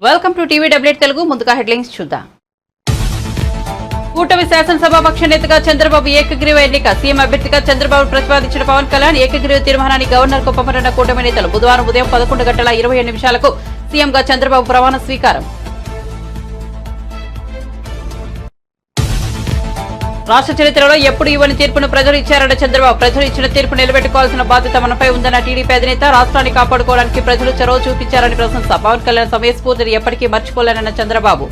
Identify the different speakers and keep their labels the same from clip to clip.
Speaker 1: Welcome to TV డబ్ల్యూట్ తెలుగు. ముందుగా headlines చూద్దాం. కూటమి శాసనసభాపక్ష నేతగా చంద్రబాబు ఏకగ్రీవ ఎన్నిక. సీఎం అభ్యర్థిగా చంద్రబాబు ప్రతిపాదించిన పవన్ కళ్యాణ్ ఏకగ్రీవ తీర్మానాన్ని గవర్నర్ కు పంపనున్న కూటమి నేతలు. బుధవారం ఉదయం 11:27 సీఎంగా చంద్రబాబు ప్రమాణ స్వీకారం. రాష్ట్ర చరిత్రలో ఎప్పుడు ఇవ్వని తీర్పును ప్రజలు ఇచ్చారన్న చంద్రబాబు. ప్రజలు ఇచ్చిన తీర్పు నిలబెట్టుకోవాల్సిన బాధ్యత మనపై ఉందన్న టీడీపీ అధినేత. రాష్ట్రాన్ని కాపాడుకోవడానికి ప్రజలు చొరవ చూపించారని ప్రశంస. పవన్ కళ్యాణ్ సమయస్ఫూర్తిని ఎప్పటికీ మర్చిపోలేనన్న చంద్రబాబు.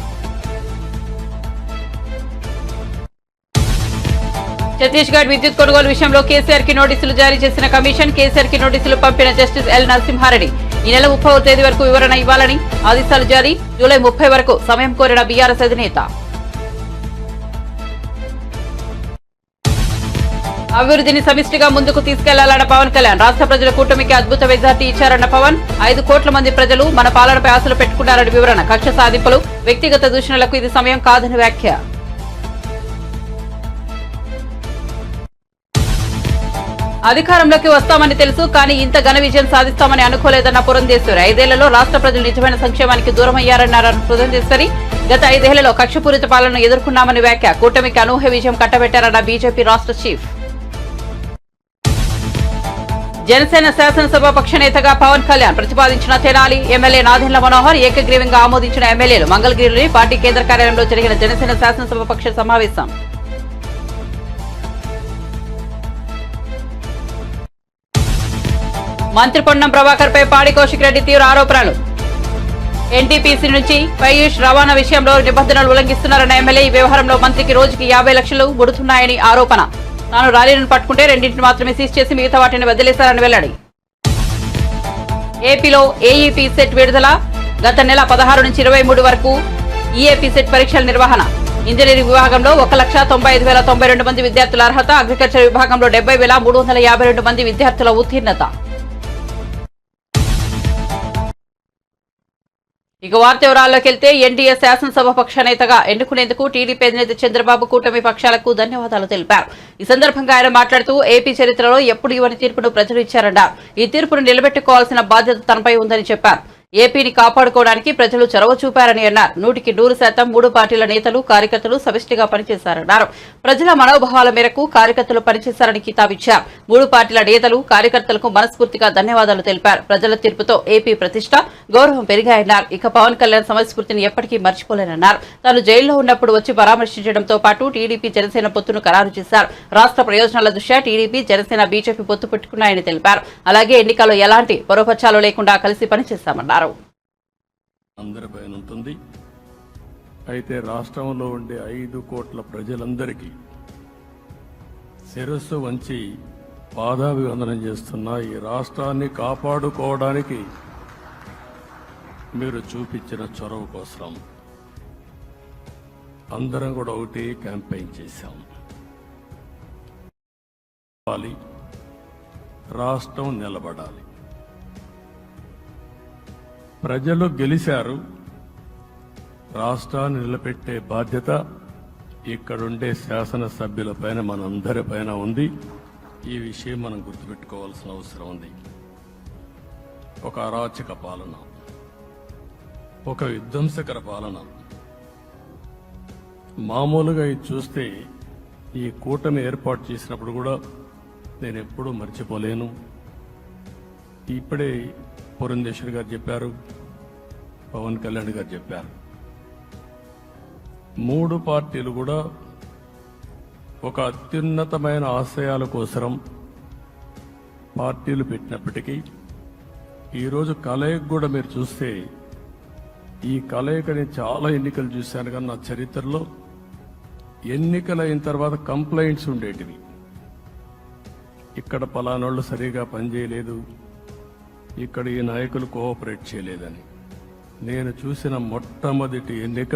Speaker 1: ఛత్తీస్గఢ్ విద్యుత్ కొనుగోలు విషయంలో కేసీఆర్ కి నోటీసులు జారీ చేసిన కమిషన్. కేసీఆర్ కి నోటీసులు పంపిన జస్టిస్ ఎల్ నరసింహారెడ్డి. ఈ నెల 30వ తేదీ వరకు వివరణ ఇవ్వాలని ఆదేశాలు జారీ. జూలై 30 వరకు సమయం కోరిన బీఆర్ఎస్ అధినేత. అభివృద్ధిని సమిష్టిగా ముందుకు తీసుకెళ్లాలన్న పవన్ కళ్యాణ్. రాష్ట్ర ప్రజల కూటమికి అద్భుత మెజార్టీ ఇచ్చారన్న పవన్. 5 కోట్ల మంది ప్రజలు మన పాలనపై ఆశలు పెట్టుకున్నారని వివరణ. కక్ష సాధింపులు, వ్యక్తిగత దూషణలకు ఇది సమయం కాదని వ్యాఖ్య. అధికారంలోకి వస్తామని తెలుసు, కానీ ఇంత ఘన విజయం సాధిస్తామని అనుకోలేదన్న పురంధేశ్వరి. 5 ఏళ్లలో రాష్ట్ర ప్రజలు నిజమైన సంక్షేమానికి దూరమయ్యారన్నారు పురంధేశ్వరి. గత 5 ఏళ్లలో కక్షపూరిత పాలనను ఎదుర్కొన్నామని వ్యాఖ్య. కూటమికి అనూహ్య విజయం కట్టబెట్టారన్న బీజేపీ రాష్ట్ర చీఫ్. జనసేన శాసనసభాపక్ష నేతగా పవన్ కళ్యాణ్ ప్రతిపాదించిన తెనాలి ఎమ్మెల్యే నాదెండ్ల మనోహర్ ఏకగ్రీవంగా ఆమోదించిన ఎమ్మెల్యేలు. మంగళగిరిలోని పార్టీ కేంద్ర కార్యాలయంలో జరిగిన జనసేన శాసనసభాపక్ష సమావేశం. మంత్రి పొన్నం ప్రభాకర్ పై పాడి కౌశిక్ రెడ్డి తీవ్ర ఆరోపణలు. ఎన్టీపీసీ నుంచి పయూష్ రవాణా విషయంలో నిబంధనలు ఉల్లంఘిస్తున్నారన్న ఎమ్మెల్యే. ఈ వ్యవహారంలో మంత్రికి రోజుకి 50 లక్షలు ముడుతున్నాయని ఆరోపణ. తాను ర్యాలీలను పట్టుకుంటే 2 మాత్రమే సీజ్ చేసి మిగతా వాటిని వదిలేశారని వెల్లడి. ఏపీలో ఏఈపీ సెట్ విడుదల. గత నెల 16 నుంచి 23 వరకు ఈఏపీ సెట్ పరీక్షల నిర్వహణ. ఇంజనీరింగ్ విభాగంలో 1,95,092 మంది విద్యార్థుల అర్హత. అగ్రికల్చర్ విభాగంలో 70,352 మంది విద్యార్థుల ఉత్తీర్ణత. ఇక వార్త వివరాల్లోకి వెళ్తే, ఎన్డీఏ శాసనసభాపక్ష నేతగా ఎన్నుకునేందుకు టీడీపీ అధినేత చంద్రబాబు కూటమి పక్షాలకు ధన్యవాదాలు తెలిపారు. ఈ సందర్భంగా ఆయన మాట్లాడుతూ ఏపీ చరిత్రలో ఎప్పుడు ఇవ్వని తీర్పును ప్రజలు ఇచ్చారన్నారు. ఈ తీర్పును నిలబెట్టుకోవాల్సిన బాధ్యత తనపై ఉందని చెప్పారు. ఏపీని కాపాడుకోవడానికి ప్రజలు చొరవ చూపారని అన్నారు. 100% 3 పార్టీల నేతలు, కార్యకర్తలు సమిష్టిగా పనిచేశారన్నారు. ప్రజల మనోభావాల మేరకు కార్యకర్తలు పనిచేశారని కితాబిచ్చారు. 3 పార్టీల నేతలు, కార్యకర్తలకు మనస్ఫూర్తిగా ధన్యవాదాలు తెలిపారు. ప్రజల తీర్పుతో ఏపీ ప్రతిష్ట, గౌరవం పెరిగాయన్నారు. ఇక పవన్ కళ్యాణ్ సమయస్ఫూర్తిని ఎప్పటికీ మర్చిపోలేనన్నారు. తాను జైల్లో ఉన్నప్పుడు వచ్చి పరామర్శించడంతో పాటు టీడీపీ జనసేన పొత్తును ఖరారు చేశారు. రాష్ట్ర ప్రయోజనాల దృష్ట్యా టీడీపీ, జనసేన, బీజేపీ పొత్తు పెట్టుకున్నాయని తెలిపారు. అలాగే ఎన్నికల్లో ఎలాంటి పొరపచ్చాలు లేకుండా కలిసి పనిచేశామన్నారు.
Speaker 2: అందరిపైన ఉంటుంది. అయితే రాష్ట్రంలో ఉండే 5 కోట్ల ప్రజలందరికీ శిరస్సు వంచి పాదాభివందనం చేస్తున్న ఈ రాష్ట్రాన్ని కాపాడుకోవడానికి మీరు చూపించిన చొరవ కోసం అందరం కూడా ఒకటి క్యాంపెయిన్ చేశాం. రాష్ట్రం నిలబడాలి. ప్రజలు గెలిచారు. రాష్ట్రాన్ని నిలబెట్టే బాధ్యత ఇక్కడుండే శాసనసభ్యులపైన, మనందరిపైన ఉంది. ఈ విషయం మనం గుర్తుపెట్టుకోవాల్సిన అవసరం ఉంది. ఒక అరాచక పాలన, ఒక విధ్వంసకర పాలన. మామూలుగా ఇది చూస్తే ఈ కూటమి ఏర్పాటు చేసినప్పుడు కూడా నేను ఎప్పుడూ మర్చిపోలేను. ఇప్పుడే పురంధేశ్వరి గారు చెప్పారు, పవన్ కళ్యాణ్ గారు చెప్పారు. 3 పార్టీలు కూడా ఒక అత్యున్నతమైన ఆశయాల కోసం పార్టీలు పెట్టినప్పటికీ ఈరోజు కలయిక కూడా మీరు చూస్తే, ఈ కలయికని చాలా ఎన్నికలు చూశాను కానీ నా చరిత్రలో ఎన్నికలు అయిన తర్వాత కంప్లైంట్స్ ఉండేటివి. ఇక్కడ పలానోళ్ళు సరిగా పనిచేయలేదు, ఇక్కడ ఈ నాయకులు కోఆపరేట్ చేయలేదని. నేను చూసిన మొట్టమొదటి ఎన్నిక,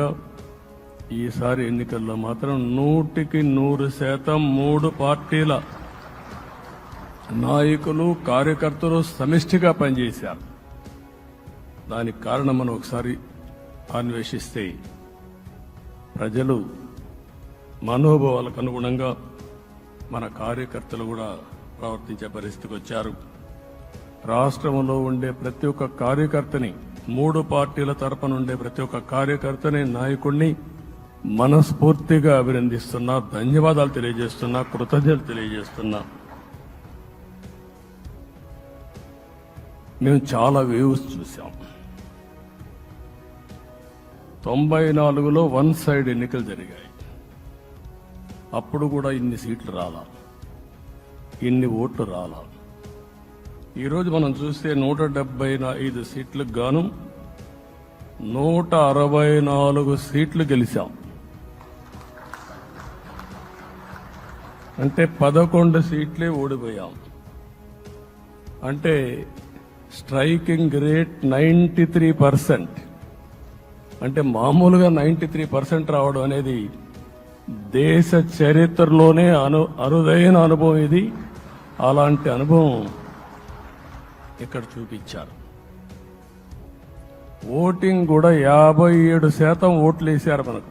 Speaker 2: ఈసారి ఎన్నికల్లో మాత్రం 100% 3 పార్టీల నాయకులు, కార్యకర్తలు సమిష్టిగా పనిచేశారు. దానికి కారణం మనం ఒకసారి అన్వేషిస్తే, ప్రజలు మనోభావాలకు అనుగుణంగా మన కార్యకర్తలు కూడా ప్రవర్తించే పరిస్థితికి వచ్చారు. రాష్ట్రంలో ఉండే ప్రతి ఒక్క కార్యకర్తని మూడు పార్టీల తరపున ఉండే ప్రతి ఒక్క కార్యకర్తని, నాయకుడిని మనస్ఫూర్తిగా అభినందిస్తున్నా, ధన్యవాదాలు తెలియజేస్తున్నా, కృతజ్ఞతలు తెలియజేస్తున్నా. మేము చాలా వేవ్స్ చూసాం. 94లో వన్ సైడ్ ఎన్నికలు జరిగాయి. అప్పుడు కూడా ఇన్ని సీట్లు రాలా, ఇన్ని ఓట్లు రాలా. ఈరోజు మనం చూస్తే 175 సీట్లకు గాను 164 సీట్లు గెలిచాం. అంటే 11 సీట్లే ఓడిపోయాం. అంటే స్ట్రైకింగ్ రేట్ 93%. అంటే మామూలుగా 93% రావడం అనేది దేశ చరిత్రలోనే అరుదైన అనుభవం ఇది. అలాంటి అనుభవం ఇక్కడ చూపించారు. ఓటింగ్ కూడా 57% ఓట్లు వేశారు మనకు.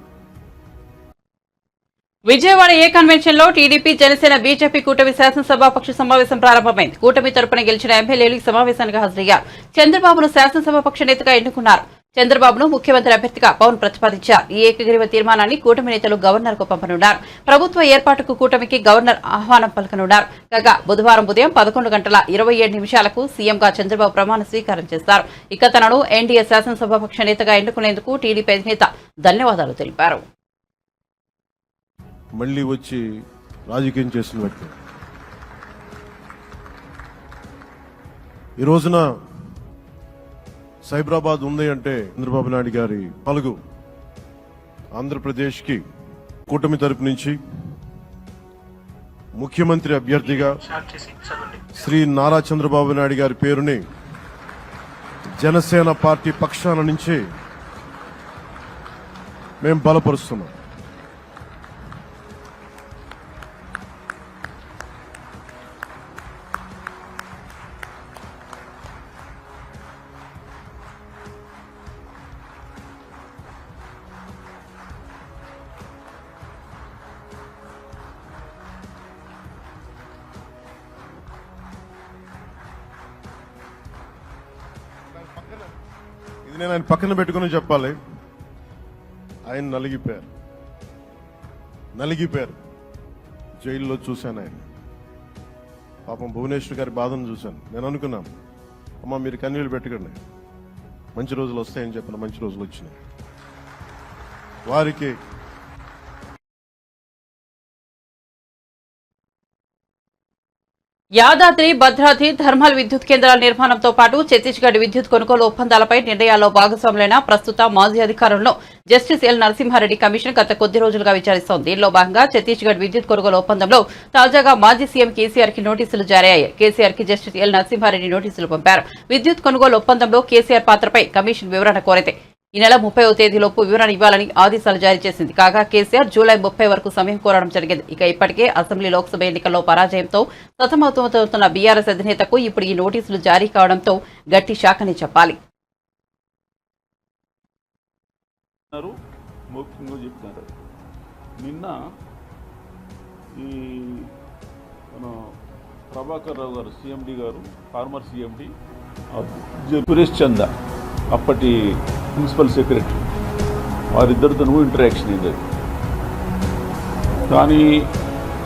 Speaker 1: విజయవాడ ఏ కన్వెన్షన్ లో టీడీపీ, జనసేన, బీజేపీ కూటమి శాసనసభాపక్ష సమావేశం ప్రారంభమైంది. కూటమి తరపున గెలిచిన ఎమ్మెల్యేలు ఈ సమావేశానికి హాజరయ్యారు. చంద్రబాబును శాసనసభాపక్ష నేతగా ఎన్నుకున్నారు. చంద్రబాబును ముఖ్యమంత్రి అభ్యర్థిగా పవన్ ప్రతిపాదించారు. ఈ ఏకగ్రీవ తీర్మానాన్ని కూటమి నేతలు గవర్నర్ కు పంపనున్నారు. ప్రభుత్వ ఏర్పాటుకు కూటమికి గవర్నర్ ఆహ్వానం పలకనున్నారు. కాగా బుధవారం ఉదయం 11:27 సీఎంగా చంద్రబాబు ప్రమాణ స్వీకారం చేస్తారు. ఇక తనను ఎన్డీఏ శాసనసభాపక్ష నేతగా ఎన్నుకునేందుకు టీడీపీ అధినేత ధన్యవాదాలు తెలిపారు.
Speaker 3: మళ్ళీ వచ్చి రాజకీయం చేసిన వ్యక్తి. ఈ రోజున సైబరాబాద్ ఉంది అంటే చంద్రబాబు నాయుడు గారి పలుగు. ఆంధ్రప్రదేశ్కి కూటమి తరపు నుంచి ముఖ్యమంత్రి అభ్యర్థిగా శ్రీ నారా చంద్రబాబు నాయుడు గారి పేరుని జనసేన పార్టీ పక్షాన నుంచి మేము బలపరుస్తున్నాం. ఇది నేను ఆయన పక్కన పెట్టుకుని చెప్పాలి. ఆయన నలిగిపోయారు. జైల్లో చూశాను ఆయన. పాపం భువనేశ్వర్ గారి బాధను చూశాను. నేను అనుకున్నాను, అమ్మ మీరు కన్నీళ్ళు పెట్టకండి, మంచి రోజులు వస్తాయని చెప్పిన మంచి రోజులు వచ్చినాయి. వారికి
Speaker 1: యాదాద్రి, భద్రాద్రి థర్మల్ విద్యుత్ కేంద్రాల నిర్మాణంతో పాటు ఛత్తీస్గఢ్ విద్యుత్ కొనుగోలు ఒప్పందాలపై నిర్ణయాల్లో భాగస్వాములైన ప్రస్తుత మాజీ అధికారులను జస్టిస్ ఎల్ నరసింహారెడ్డి కమిషన్ గత కొద్ది రోజులుగా విచారిస్తోంది. దీనిలో భాగంగా ఛత్తీస్గఢ్ విద్యుత్ కొనుగోలు ఒప్పందంలో తాజాగా మాజీ సీఎం కేసీఆర్ కి నోటీసులు జారీ అయ్యాయి. కేసీఆర్ కి జస్టిస్ ఎల్ నరసింహారెడ్డి నోటీసులు పంపారు. విద్యుత్ కొనుగోలు ఒప్పందంలో కేసీఆర్ పాత్రపై కమిషన్ వివరణ కోరితే ఈ నెల 30వ తేదీలోపు వివరణ ఇవ్వాలని ఆదేశాలు జారీ చేసింది. కాగా కేసీఆర్ జూలై 30 వరకు సమయం కోరడం జరిగింది. ఇక ఇప్పటికే అసెంబ్లీ, లోక్సభ ఎన్నికల్లో పరాజయంతో సతమతమవుతున్న బీఆర్ఎస్ అధినేతకు ఇప్పుడు ఈ నోటీసులు జారీ కావడంతో గట్టి షాక్ అని చెప్పాలి.
Speaker 4: నిన్న ఈ మన ప్రభాకర్ రావు గారు, సీఎండి గారు, ఫార్మర్ సీఎండి సురేష్ చందా, అప్పటి ప్రిన్సిపల్ సెక్రటరీ, వారిద్దరితో ఇంటరాక్షన్ అయింది. కానీ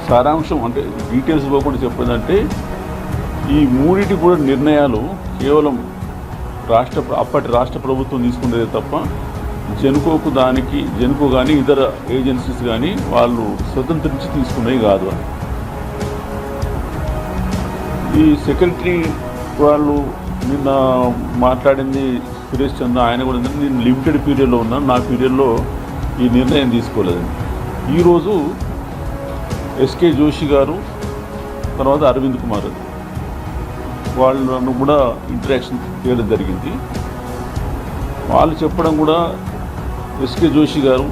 Speaker 4: సారాంశం అంటే డీటెయిల్స్ పోకుండా చెప్పేదంటే ఈ మూడింటి కూడా నిర్ణయాలు కేవలం అప్పటి రాష్ట్ర ప్రభుత్వం తీసుకునేదే తప్ప జెన్కో కానీ ఇతర ఏజెన్సీస్ కానీ వాళ్ళు స్వతంత్రించి తీసుకునేవి కాదు. ఈ సెక్రటరీ వాళ్ళు నిన్న మాట్లాడింది సురేష్ చంద్ర, ఆయన కూడా నేను లిమిటెడ్ పీరియడ్లో ఉన్నాను, నా పీరియడ్లో ఈ నిర్ణయం తీసుకోలేదని. ఈరోజు ఎస్కే జోషి గారు, తర్వాత అరవింద్ కుమార్ వాళ్ళను కూడా ఇంటరాక్షన్ చేయడం జరిగింది. వాళ్ళు చెప్పడం కూడా, ఎస్కే జోషి గారు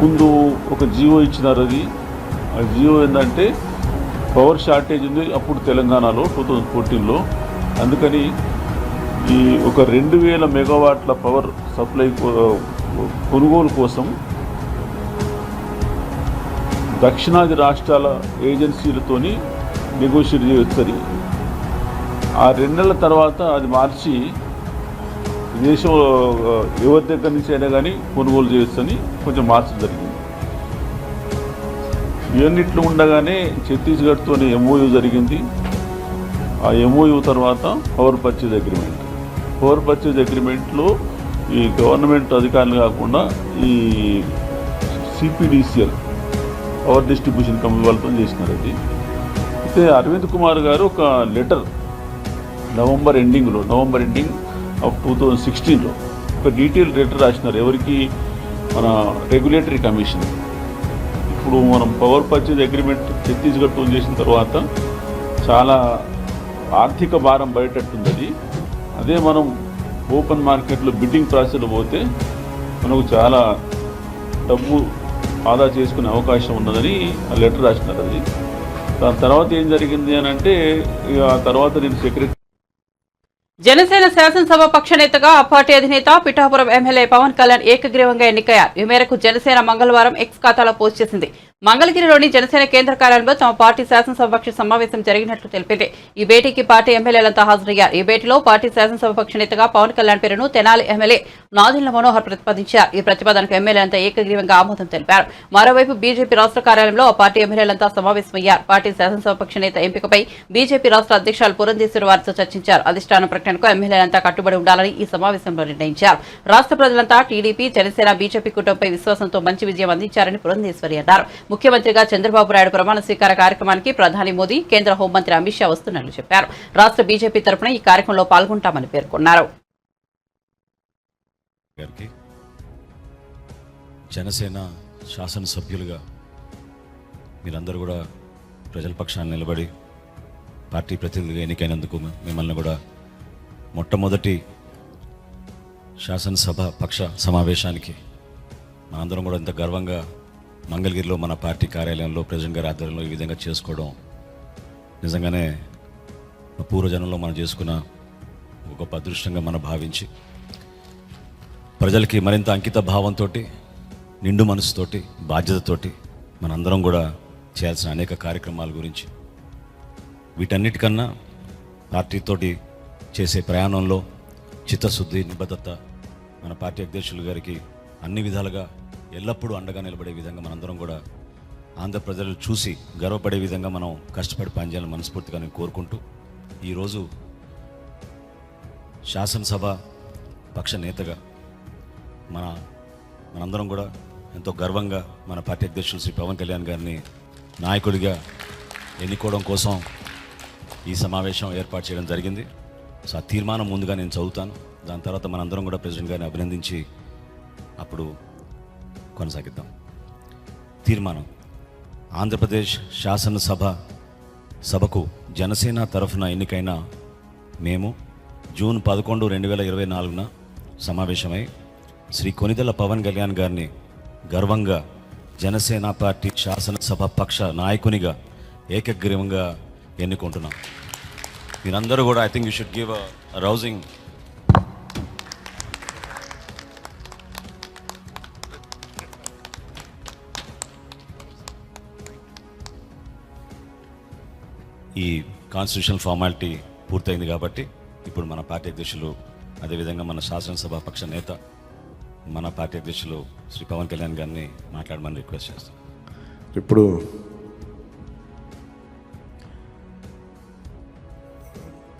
Speaker 4: ముందు ఒక జియో ఇచ్చినారు. అది ఆ జియో ఏంటంటే పవర్ షార్టేజ్ ఉంది అప్పుడు తెలంగాణలో 2014లో. అందుకని ఈ ఒక 2000 మెగావాట్ల పవర్ సప్లై కొనుగోలు కోసం దక్షిణాది రాష్ట్రాల ఏజెన్సీలతోని నెగోషియేట్ చేయొచ్చని. ఆ 2 నెలల తర్వాత అది మార్చి దేశంలో ఎవరి దగ్గర నుంచి అయినా కానీ కొనుగోలు చేయొచ్చని కొంచెం మార్చడం జరిగింది. ఇవన్నిట్లో ఉండగానే ఛత్తీస్గఢ్తో ఎంఓయూ జరిగింది. ఆ ఎంఓయూ తర్వాత power purchase agreement. Power purchase అగ్రిమెంట్లో ఈ గవర్నమెంట్ అధికారులు కాకుండా ఈ సిపిడిసిఎల్ పవర్ డిస్ట్రిబ్యూషన్ కంపెనీ వాళ్ళతో చేసినారు. అది అయితే అరవింద్ కుమార్ గారు ఒక లెటర్ నవంబర్ ఎండింగ్ ఆఫ్ 2016లో ఒక డీటెయిల్ లెటర్ రాసినారు. ఎవరికి? మన రెగ్యులేటరీ కమిషన్. ఇప్పుడు మనం పవర్ పర్చేజ్ అగ్రిమెంట్ ఛత్తీస్గఢ్తో చేసిన తర్వాత చాలా ఆర్థిక భారం బయటట్టుంది. అది అదే మనం ఓపెన్ మార్కెట్లో బిడ్డింగ్ ప్రాసెస్లో పోతే మనకు చాలా డబ్బు ఆదా చేసుకునే అవకాశం ఉన్నదని ఆ లెటర్ రాసినారు. అది దాని తర్వాత ఏం జరిగింది అని అంటే ఆ తర్వాత నేను సెక్రటరీ
Speaker 1: జనసేన శాసనసభ పక్ష నేతగా ఆ పార్టీ అధినేత పిఠాపురం ఎమ్మెల్యే పవన్ కళ్యాణ్ ఏకగ్రీవంగా ఎన్నికయ్యారు. ఈ మేరకు జనసేన మంగళవారం ఎక్స్ ఖాతాలో పోస్ట్ చేసింది. మంగళగిరిలోని జనసేన కేంద్ర కార్యాలయంలో తమ పార్టీ శాసనసభాపక్ష సమావేశం జరిగినట్లు తెలిపింది. ఈ భేటీకి పార్టీ ఎమ్మెల్యేలంతా హాజరయ్యారు. ఈ భేటీలో పార్టీ శాసనసభాపక్ష నేతగా పవన్ కళ్యాణ్ పేరును తెనాలి ఎమ్మెల్యే నాదెండ్ల మనోహర్ ప్రతిపాదించారు. ఈ ప్రతిపాదనకు ఎమ్మెల్యేలంతా ఏకగ్రీవంగా ఆమోదం తెలిపారు. మరోవైపు బీజేపీ రాష్ట్ర కార్యాలయంలో ఆ పార్టీ ఎమ్మెల్యేలంతా సమావేశమయ్యారు. పార్టీ శాసనసభాపక్ష నేత ఎంపికపై బీజేపీ రాష్ట్ర అధ్యక్షులు పురంధేశ్వరి వారితో చర్చించారు. అధిష్టానం ప్రకటనకు ఎమ్మెల్యేలంతా కట్టుబడి ఉండాలని ఈ సమావేశంలో నిర్ణయించారు. రాష్ట్ర ప్రజలంతా టీడీపీ, జనసేన, బీజేపీ కూటమిపై విశ్వాసంతో మంచి విజయం అందించారని పురంధేశ్వరి అన్నారు. ముఖ్యమంత్రిగా చంద్రబాబు నాయుడు ప్రమాణ స్వీకార కార్యక్రమానికి ప్రధాని మోదీ, కేంద్ర హోంమంత్రి అమిత్ షా వస్తున్నట్లు చెప్పారు. రాష్ట్ర బీజేపీ తరఫున ఈ కార్యక్రమంలో పాల్గొంటామని పేర్కొన్నారు.
Speaker 5: జనసేన శాసనసభ్యులుగా మీరందరూ కూడా ప్రజల పక్షాన్ని నిలబడి పార్టీ ప్రతినిధిగా ఎన్నికైనందుకు మిమ్మల్ని కూడా మొట్టమొదటి శాసనసభ పక్ష సమావేశానికి మనందరం కూడా ఇంత గర్వంగా మంగళగిరిలో మన పార్టీ కార్యాలయంలో ప్రెసిడెంట్ గారి ఆధ్వర్యంలో ఈ విధంగా చేసుకోవడం నిజంగానే పూర్వజనంలో మనం చేసుకున్న ఒక గొప్ప అదృష్టంగా మనం భావించి ప్రజలకి మరింత అంకిత భావంతో, నిండు మనసుతోటి, బాధ్యతతోటి మనందరం కూడా చేయాల్సిన అనేక కార్యక్రమాల గురించి, వీటన్నిటికన్నా పార్టీతోటి చేసే ప్రయాణంలో చిత్తశుద్ధి, నిబద్ధత మన పార్టీ అధ్యక్షులు గారికి అన్ని విధాలుగా ఎల్లప్పుడూ అండగా నిలబడే విధంగా మనందరం కూడా ఆంధ్ర ప్రజలు చూసి గర్వపడే విధంగా మనం కష్టపడి పనిచేయాలని మనస్ఫూర్తిగా నేను కోరుకుంటూ ఈరోజు శాసనసభ పక్ష నేతగా మనందరం కూడా ఎంతో గర్వంగా మన పార్టీ అధ్యక్షులు శ్రీ పవన్ కళ్యాణ్ గారిని నాయకుడిగా ఎన్నుకోవడం కోసం ఈ సమావేశం ఏర్పాటు చేయడం జరిగింది. సో ఆ తీర్మానం ముందుగా నేను చదువుతాను. దాని తర్వాత మనందరం కూడా ప్రెసిడెంట్ గారిని అభినందించి అప్పుడు కొనసాగిద్దాం. తీర్మానం: ఆంధ్రప్రదేశ్ శాసనసభకు జనసేన తరఫున ఎన్నికైన మేము జూన్ 11, 2024 సమావేశమై శ్రీ కొనిదెల పవన్ కళ్యాణ్ గారిని గర్వంగా జనసేన పార్టీ శాసనసభ పక్ష నాయకునిగా ఏకగ్రీవంగా ఎన్నుకుంటున్నాం. మీరందరూ కూడా I think you should give a rousing ఈ కాన్స్టిట్యూషనల్ ఫార్మాలిటీ పూర్తయింది కాబట్టి ఇప్పుడు మన పార్టీ అధ్యక్షులు, అదేవిధంగా మన శాసనసభ పక్ష నేత, మన పార్టీ అధ్యక్షులు శ్రీ పవన్ కళ్యాణ్ గారిని మాట్లాడమని రిక్వెస్ట్ చేస్తాం.
Speaker 3: ఇప్పుడు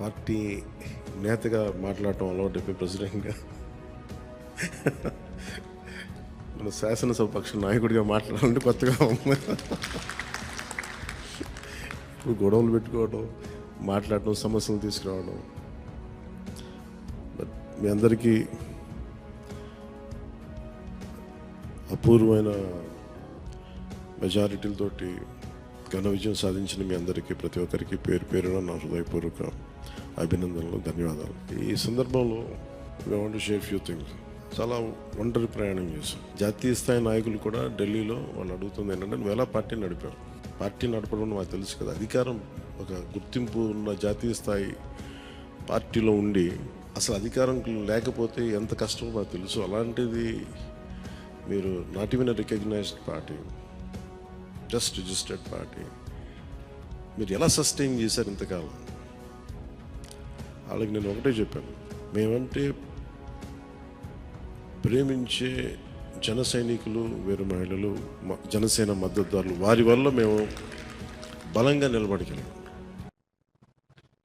Speaker 3: పార్టీ నేతగా మాట్లాడటం అలవాటు, ప్రెసిడెంట్గా మన శాసనసభ పక్ష నాయకుడిగా మాట్లాడాలంటే కొత్తగా ఉంది. ఇప్పుడు గొడవలు పెట్టుకోవడం, మాట్లాడటం, సమస్యలు తీసుకురావడం. బట్ మీ అందరికీ అపూర్వమైన మెజారిటీలతోటి ఘన విజయం సాధించిన మీ అందరికీ, ప్రతి ఒక్కరికి పేరు పేరున నా హృదయపూర్వక అభినందనలు, ధన్యవాదాలు. ఈ సందర్భంలో we want to share few things. చాలా ఒంటరి ప్రయాణం చేశాం. జాతీయ స్థాయి నాయకులు కూడా ఢిల్లీలో వాళ్ళు అడుగుతుంది ఏంటంటే, నువ్వు ఎలా పార్టీ నడిపారు? పార్టీ నడపడం మాకు తెలుసు కదా, అధికారం ఒక గుర్తింపు ఉన్న జాతీయ స్థాయి పార్టీలో ఉండి అసలు అధికారం లేకపోతే ఎంత కష్టమో మాకు తెలుసు. అలాంటిది మీరు not even recognised party, just registered party, మీరు ఎలా సస్టైన్ చేశారు ఇంతకాలం? వాళ్ళకి నేను ఒకటే చెప్పాను, మేమంటే ప్రేమించే జన సైనికులు, వీర మహిళలు, జనసేన మద్దతుదారులు, వారి వల్ల మేము బలంగా నిలబడగలిగాం.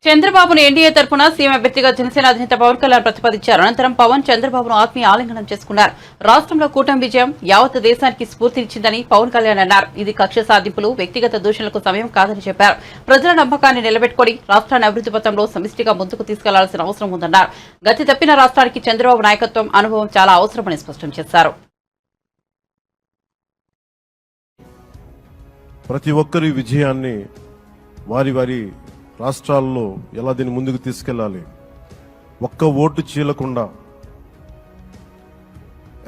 Speaker 1: చంద్రబాబును ఎన్డీఏ తరఫున సీఎం అభ్యర్థిగా జనసేన అధినేత పవన్ కళ్యాణ్ ప్రతిపాదించారు. అనంతరం పవన్ చంద్రబాబును ఆత్మీయ ఆలింగనం చేసుకున్నారు. రాష్ట్రంలో కూటమి విజయం యావత్ దేశానికి స్ఫూర్తినిచ్చిందని పవన్ కళ్యాణ్ అన్నారు. ఇది కక్ష సాధింపులు, వ్యక్తిగత దూషణలకు సమయం కాదని చెప్పారు. ప్రజల నమ్మకాన్ని నిలబెట్టుకుని రాష్ట్రాన్ని అభివృద్ధి పథంలో సమిష్టిగా ముందుకు తీసుకెళ్లాల్సిన అవసరం ఉందన్నారు. గతి తప్పిన రాష్ట్రానికి చంద్రబాబు నాయకత్వం, అనుభవం చాలా అవసరమని స్పష్టం చేశారు.
Speaker 3: ప్రతి ఒక్కరి విజయాన్ని వారి వారి రాష్ట్రాల్లో ఎలా దీన్ని ముందుకు తీసుకెళ్ళాలి, ఒక్క ఓటు చీలకుండా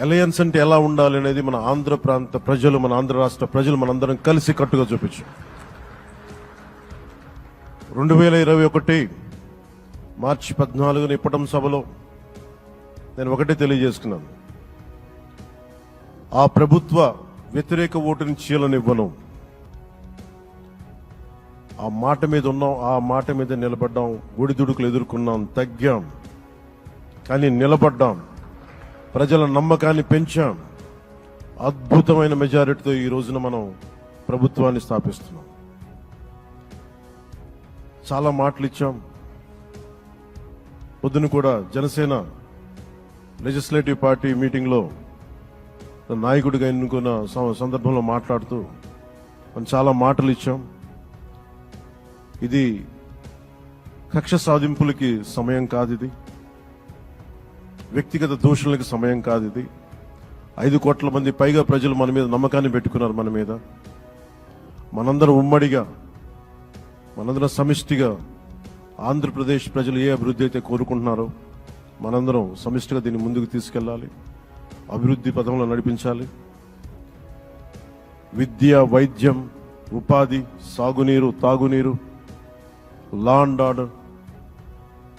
Speaker 3: అలయన్స్ అంటే ఎలా ఉండాలి అనేది మన ఆంధ్ర ప్రాంత ప్రజలు, మన ఆంధ్ర రాష్ట్ర ప్రజలు మనందరం కలిసి కట్టుగా చూపించాం. 2021 మార్చి 14 ఇప్పటం సభలో నేను ఒకటే తెలియజేసుకున్నాను, ఆ ప్రభుత్వ వ్యతిరేక ఓటుని చీలనివ్వను. ఆ మాట మీద ఉన్నాం, ఆ మాట మీద నిలబడ్డాం, ఒడిదుడుకులు ఎదుర్కొన్నాం, తగ్గాం, కానీ నిలబడ్డాం, ప్రజల నమ్మకాన్ని పెంచాం. అద్భుతమైన మెజారిటీతో ఈ రోజున మనం ప్రభుత్వాన్ని స్థాపిస్తున్నాం. చాలా మాటలు ఇచ్చాం. పొద్దున కూడా జనసేన లెజిస్లేటివ్ పార్టీ మీటింగ్లో నాయకుడిగా ఎన్నుకున్న సందర్భంలో మాట్లాడుతూ మనం చాలా మాటలు ఇచ్చాం. ఇది కక్ష సాధింపులకి సమయం కాదు, ఇది వ్యక్తిగత దూషణలకు సమయం కాదు. ఇది 5 కోట్ల మంది పైగా ప్రజలు మన మీద నమ్మకాన్ని పెట్టుకున్నారు. మన మీద మనందరం ఉమ్మడిగా, మనందరం సమిష్టిగా ఆంధ్రప్రదేశ్ ప్రజలు ఏ అభివృద్ధి అయితే కోరుకుంటున్నారో మనందరం సమిష్టిగా దీన్ని ముందుకు తీసుకెళ్లాలి, అభివృద్ధి పథంలో నడిపించాలి. విద్య, వైద్యం, ఉపాధి, సాగునీరు, తాగునీరు, లా అండ్ ఆర్డర్,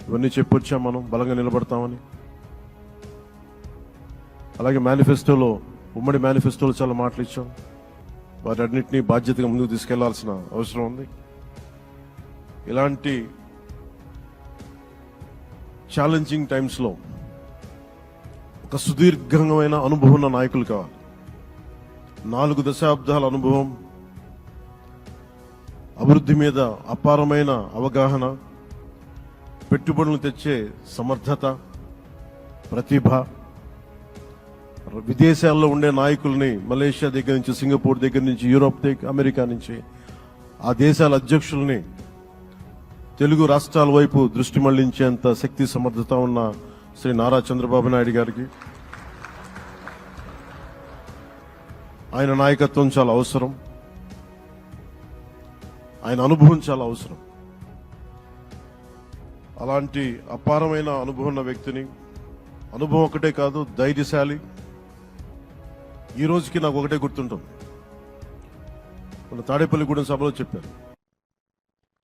Speaker 3: ఇవన్నీ చెప్పొచ్చాం. మనం బలంగా నిలబడతామని. అలాగే మేనిఫెస్టోలో, ఉమ్మడి మేనిఫెస్టోలో చాలా మాటలు ఇచ్చాం. వాటన్నిటినీ బాధ్యతగా ముందుకు తీసుకెళ్లాల్సిన అవసరం ఉంది. ఇలాంటి ఛాలెంజింగ్ టైమ్స్లో ఒక సుదీర్ఘమైన అనుభవం ఉన్న నాయకులు కావాలి. 4 దశాబ్దాల అనుభవం, అభివృద్ధి మీద అపారమైన అవగాహన, పెట్టుబడులు తెచ్చే సమర్థత, ప్రతిభ. విదేశాల్లో ఉండే నాయకుల్ని, మలేషియా దగ్గర నుంచి, సింగపూర్ దగ్గర నుంచి, యూరోప్ దగ్గర, అమెరికా నుంచి, ఆ దేశాల అధ్యక్షుల్ని తెలుగు రాష్ట్రాల వైపు దృష్టి మళ్లించేంత శక్తి, సమర్థత ఉన్న శ్రీ నారా చంద్రబాబు నాయుడు గారికి ఆయన నాయకత్వం చాలా అవసరం, ఆయన అనుభవం చాలా అవసరం. అలాంటి అపారమైన అనుభవం ఉన్న వ్యక్తిని, అనుభవం ఒకటే కాదు, ధైర్యశాలి. ఈ రోజుకి నాకు ఒకటే గుర్తుంటుంది, మన తాడేపల్లిగూడెం సభలో చెప్పారు,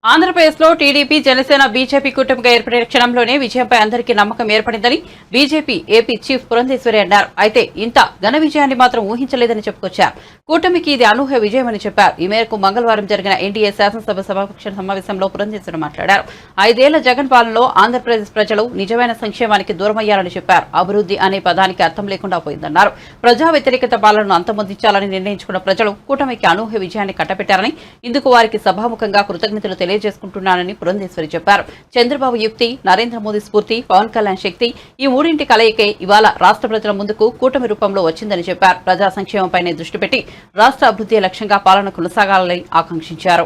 Speaker 1: ఆంధ్రప్రదేశ్ లో టీడీపీ, జనసేన, బీజేపీ కూటమిగా ఏర్పడిన క్షణంలోనే విజయంపై అందరికీ నమ్మకం ఏర్పడిందని బీజేపీ ఏపీ చీఫ్ పురంధేశ్వరి అన్నారు. అయితే ఇంత ఘన విజయాన్ని మాత్రం ఊహించలేదని చెప్పుకొచ్చారు. కూటమికి ఇది అనూహ్య విజయమని చెప్పారు. ఈ మేరకు మంగళవారం జరిగిన ఎన్డీఏ శాసనసభ సభాపక్ష సమావేశంలో పురంధేశ్వరి మాట్లాడారు. 5 ఏళ్ల జగన్ పాలనలో ఆంధ్రప్రదేశ్ ప్రజలు నిజమైన సంక్షేమానికి దూరమయ్యారని చెప్పారు. అభివృద్ధి అనే పదానికి అర్థం లేకుండా పోయిందన్నారు. ప్రజా వ్యతిరేకత పాలనను అంతమొందించాలని నిర్ణయించుకున్న ప్రజలు కూటమికి అనూహ్య విజయాన్ని కట్టబెట్టారని, ఇందుకు వారికి సభాముఖంగా కృతజ్ఞతలు తెలియజేసుకుంటున్నానని పురంధేశ్వరి చెప్పారు. చంద్రబాబు యుక్తి, నరేంద్ర మోదీ స్ఫూర్తి, పవన్ కళ్యాణ్ శక్తి, ఈ మూడింటి కలయికే ఇవాళ రాష్ట్ర ప్రజల ముందుకు కూటమి రూపంలో వచ్చిందని చెప్పారు. ప్రజా సంక్షేమంపైనే దృష్టి పెట్టి రాష్ట్ర అభివృద్ధి లక్ష్యంగా పాలన కొనసాగాలని ఆకాంక్షించారు.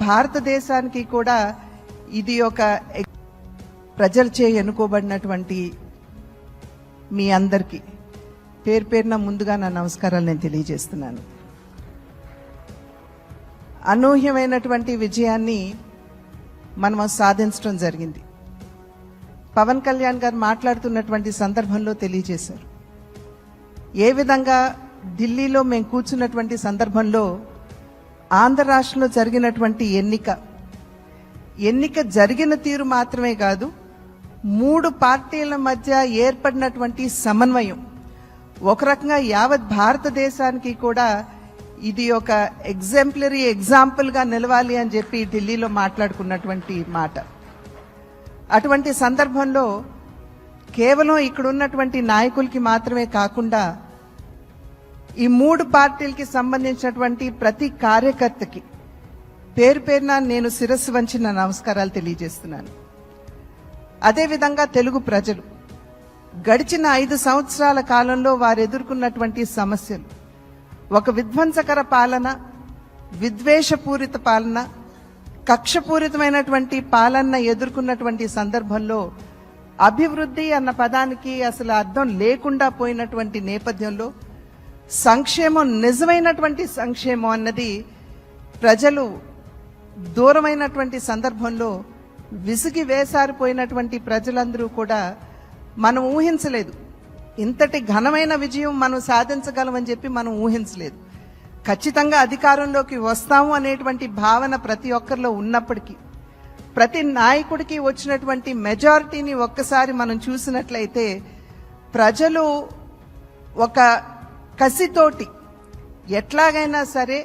Speaker 6: భారతదేశానికి కూడా ఇది ఒక ప్రజలచే ఎన్నుకోబడినటువంటి మీ అందరికీ పేరు పేరున ముందుగా నా నమస్కారాలు నేను తెలియజేస్తున్నాను. అనూహ్యమైనటువంటి విజయాన్ని మనం సాధించడం జరిగింది. పవన్ కళ్యాణ్ గారు మాట్లాడుతున్నటువంటి సందర్భంలో తెలియజేశారు. ఏ విధంగా ఢిల్లీలో మేము కూర్చున్నటువంటి సందర్భంలో ఆంధ్ర రాష్ట్రంలో జరిగినటువంటి ఎన్నిక జరిగిన తీరు మాత్రమే కాదు, 3 పార్టీల మధ్య ఏర్పడినటువంటి సమన్వయం ఒక రకంగా యావత్ భారతదేశానికి కూడా ఇది ఒక ఎగ్జాంపులరీ ఎగ్జాంపుల్ గా నిలవాలి అని చెప్పి ఢిల్లీలో మాట్లాడుకున్నటువంటి మాట. అటువంటి సందర్భంలో కేవలం ఇక్కడ ఉన్నటువంటి నాయకులకి మాత్రమే కాకుండా ఈ 3 పార్టీలకి సంబంధించినటువంటి ప్రతి కార్యకర్తకి పేరు పేరున నేను శిరస్సు వంచి నా నమస్కారాలు తెలియజేస్తున్నాను. అదేవిధంగా తెలుగు ప్రజలు గడిచిన 5 సంవత్సరాల కాలంలో వారు ఎదుర్కొన్నటువంటి సమస్యలు, ఒక విధ్వంసకర పాలన, విద్వేషపూరిత పాలన, కక్షపూరితమైనటువంటి పాలన ఎదుర్కొన్నటువంటి సందర్భంలో అభివృద్ధి అన్న పదానికి అసలు అర్థం లేకుండా పోయినటువంటి నేపథ్యంలో సంక్షేమం, నిజమైనటువంటి సంక్షేమం అన్నది ప్రజలు దూరమైనటువంటి సందర్భంలో విసిగి వేసారిపోయినటువంటి ప్రజలందరూ కూడా మనం ఊహించలేదు. ఇంతటి ఘనమైన విజయం మనం సాధించగలమని చెప్పి మనం ఊహించలేదు. ఖచ్చితంగా అధికారంలోకి వస్తాము అనేటువంటి భావన ప్రతి ఒక్కరిలో ఉన్నప్పటికీ, ప్రతి నాయకుడికి వచ్చినటువంటి మెజారిటీని ఒక్కసారి మనం చూసినట్లయితే ప్రజలు ఒక కసితోటి ఎట్లాగైనా సరే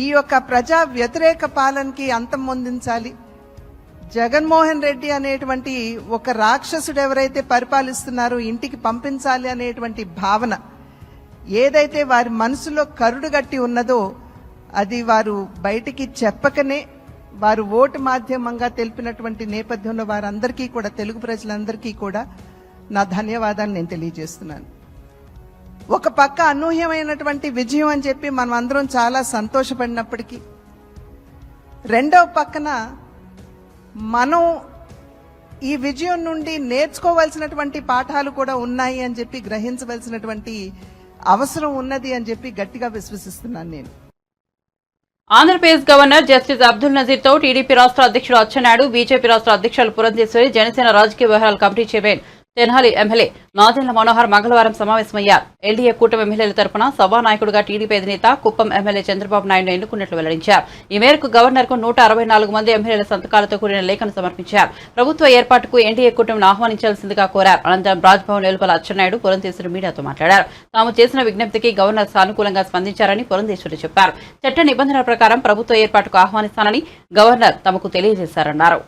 Speaker 6: ఈ యొక్క ప్రజా వ్యతిరేక పాలనకి అంతం పొందించాలి, జగన్మోహన్ రెడ్డి అనేటువంటి ఒక రాక్షసుడు ఎవరైతే పరిపాలిస్తున్నారో ఇంటికి పంపించాలి అనేటువంటి భావన ఏదైతే వారి మనసులో కరుడుగట్టి ఉన్నదో అది వారు బయటికి చెప్పకనే వారు ఓటు మాధ్యమంగా తెలిపినటువంటి నేపథ్యంలో వారందరికీ కూడా, తెలుగు ప్రజలందరికీ కూడా నా ధన్యవాదాలు నేను తెలియజేస్తున్నాను. ఒక పక్క అనూహ్యమైనటువంటి విజయం అని చెప్పి మనం అందరం చాలా సంతోషపడినప్పటికీ, రెండవ పక్కన మనం ఈ విజయం నుండి నేర్చుకోవాల్సినటువంటి పాఠాలు కూడా ఉన్నాయి అని చెప్పి గ్రహించవలసినటువంటి అవసరం ఉన్నది అని చెప్పి గట్టిగా విశ్వసిస్తున్నాను నేను.
Speaker 1: ఆంధ్రప్రదేశ్ గవర్నర్ జస్టిస్ అబ్దుల్ నజీర్ తో టీడీపీ రాష్ట్ర అధ్యక్షుడు అచ్చెన్నాయుడు, బీజేపీ రాష్ట్ర అధ్యక్షులు పురంధేశ్వరి, జనసేన రాజకీయ వ్యవహారాల committee chairman Tenali MLA Nadendla Manohar మంగళవారం సమావేశమయ్యారు. ఎన్డీఏ కూటమి ఎమ్మెల్యేల తరపున సభానాయకుడిగా టీడీపీ అధినేత కుప్పం ఎమ్మెల్యే చంద్రబాబు నాయుడు ఎన్నుకున్నట్లు వెల్లడించారు. ఈ మేరకు గవర్నర్ కు 164 మంది ఎమ్మెల్యేల సంతకాలతో కూడిన లేఖను సమర్పించారు. ప్రభుత్వ ఏర్పాటుకు ఎన్డీఏ కూటమిని ఆహ్వానించాల్సిందిగా కోరారు. అనంతరం రాజ్భవన్ వెలుపల అచ్చెన్నాయుడు, పురంధేశ్వరి మీడియాతో మాట్లాడారు. తాము చేసిన విజ్ఞప్తికి గవర్నర్ సానుకూలంగా స్పందించారని పురంధేశ్వరి చెప్పారు. చట్ట నిబంధనల ప్రకారం ప్రభుత్వ ఏర్పాటుకు ఆహ్వానిస్తానని గవర్నర్ తమకు తెలియజేశారన్నారు.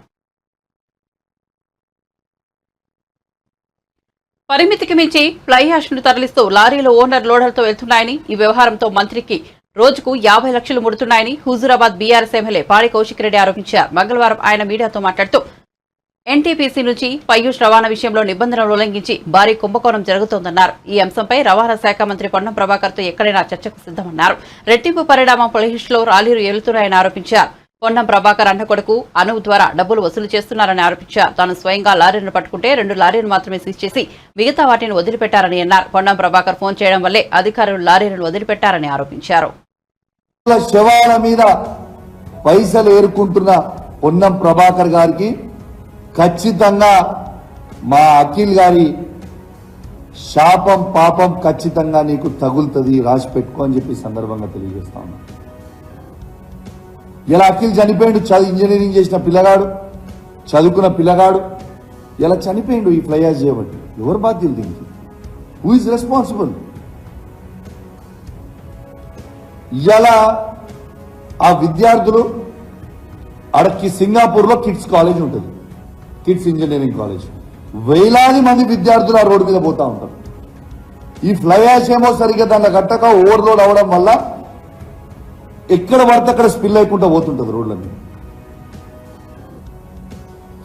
Speaker 1: పరిమితికి మించి ఫ్లై యాష్ ను తరలిస్తూ లారీలో ఓనర్ లోడర్తో వెళ్తున్నాయని, ఈ వ్యవహారంతో మంత్రికి రోజుకు 50 లక్షలు ముడుతున్నాయని హుజూరాబాద్ బీఆర్ఎస్ ఎమ్మెల్యే పాడి కౌశిక్ రెడ్డి ఆరోపించారు. మంగళవారం ఆయన మీడియాతో మాట్లాడుతూ ఎన్టీపీసీ నుంచి పయ్యూష్ రవాణా విషయంలో నిబంధనలు ఉల్లంఘించి భారీ కుంభకోణం జరుగుతోందన్నారు. ఈ అంశంపై రవాణా శాఖ మంత్రి పొన్నం ప్రభాకర్ తో ఎక్కడైనా చర్చకు సిద్దమన్నారు. రెట్టింపు పరిణామం పయ్యూష్ లో లారీలు వెళుతున్నాయని ఆరోపించారు. పొన్నం ప్రభాకర్ అన్న కొడుకు అనువు ద్వారా డబ్బులు వసూలు చేస్తున్నారని ఆరోపించారు. తాను స్వయంగా లారీలను పట్టుకుంటే 2 లారీలు మాత్రమే సీజ్ చేసి మిగతా వాటిని వదిలిపెట్టారని అన్నారు. పొన్నం ప్రభాకర్ ఫోన్ చేయడం వల్లే అధికారులు లారీలను వదిలిపెట్టారని ఆరోపించారు.
Speaker 7: శవాల మీద పైసలు ఏరుకుంటున్న పొన్నం ప్రభాకర్ గారికి ఖచ్చితంగా మా అఖిల్ గారి శాపం పాపం ఖచ్చితంగా నీకు తగులుతుంది, రాసి పెట్టుకో అని చెప్పి సందర్భంగా తెలియజేస్తా ఉన్నా. ఇలా అఖిల్ చనిపోయిండు, ఇంజనీరింగ్ చేసిన పిల్లగాడు, చదువుకున్న పిల్లగాడు ఇలా చనిపోయిండు ఈ ఫ్లై యాష్ చేయబట్టి. ఎవరు బాధ్యులు దీనికి? Who is responsible? ఇలా ఆ విద్యార్థులు అడకి సింగపూర్లో కిడ్స్ కాలేజ్ ఉంటుంది, కిడ్స్ ఇంజనీరింగ్ కాలేజ్. వేలాది మంది విద్యార్థులు ఆ రోడ్డు మీద పోతా ఉంటారు. ఈ ఫ్లై యాష్ ఏమో సరిగ్గా దాన్ని గట్టక ఓవర్లోడ్ అవడం వల్ల ఎక్కడ పడితే అక్కడ స్పిల్ అయిపోతూ పోతుంటది. రోడ్లన్నీ